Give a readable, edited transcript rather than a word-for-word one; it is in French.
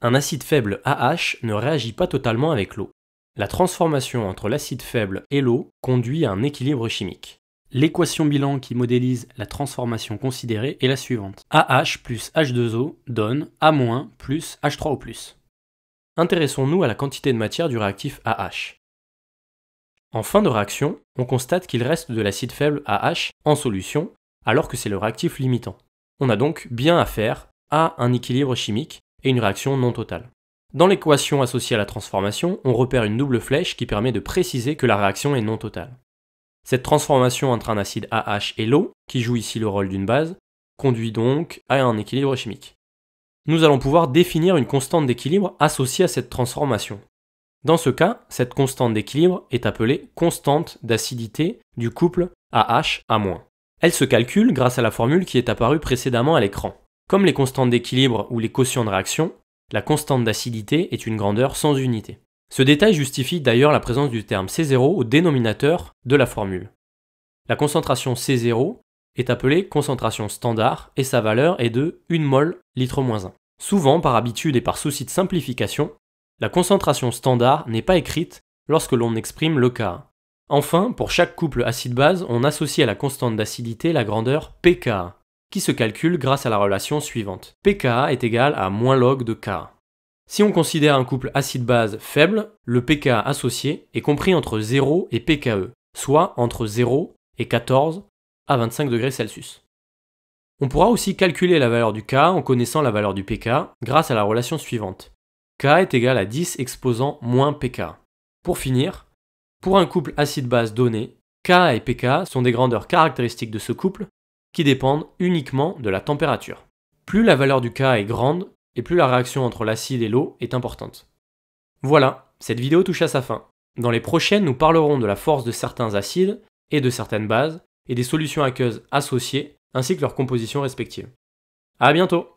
Un acide faible AH ne réagit pas totalement avec l'eau. La transformation entre l'acide faible et l'eau conduit à un équilibre chimique. L'équation bilan qui modélise la transformation considérée est la suivante. AH plus H2O donne A- plus H3O+. Intéressons-nous à la quantité de matière du réactif AH. En fin de réaction, on constate qu'il reste de l'acide faible AH en solution, alors que c'est le réactif limitant. On a donc bien affaire à un équilibre chimique et une réaction non totale. Dans l'équation associée à la transformation, on repère une double flèche qui permet de préciser que la réaction est non totale. Cette transformation entre un acide AH et l'eau, qui joue ici le rôle d'une base, conduit donc à un équilibre chimique. Nous allons pouvoir définir une constante d'équilibre associée à cette transformation. Dans ce cas, cette constante d'équilibre est appelée constante d'acidité du couple AH-A-. Elle se calcule grâce à la formule qui est apparue précédemment à l'écran. Comme les constantes d'équilibre ou les quotients de réaction, la constante d'acidité est une grandeur sans unité. Ce détail justifie d'ailleurs la présence du terme C0 au dénominateur de la formule. La concentration C0 est appelée concentration standard et sa valeur est de 1 mol litre-1. Souvent, par habitude et par souci de simplification, la concentration standard n'est pas écrite lorsque l'on exprime le Ka. Enfin, pour chaque couple acide-base, on associe à la constante d'acidité la grandeur pKa, qui se calcule grâce à la relation suivante. pKa est égal à moins log de Ka. Si on considère un couple acide-base faible, le pKa associé est compris entre 0 et pKe, soit entre 0 et 14 à 25 degrés Celsius. On pourra aussi calculer la valeur du Ka en connaissant la valeur du pK grâce à la relation suivante. Ka est égal à 10 exposant moins pK. Pour finir, pour un couple acide-base donné, Ka et pK sont des grandeurs caractéristiques de ce couple qui dépendent uniquement de la température. Plus la valeur du Ka est grande, et plus la réaction entre l'acide et l'eau est importante. Voilà, cette vidéo touche à sa fin. Dans les prochaines, nous parlerons de la force de certains acides et de certaines bases, et des solutions aqueuses associées, ainsi que leurs compositions respectives. À bientôt!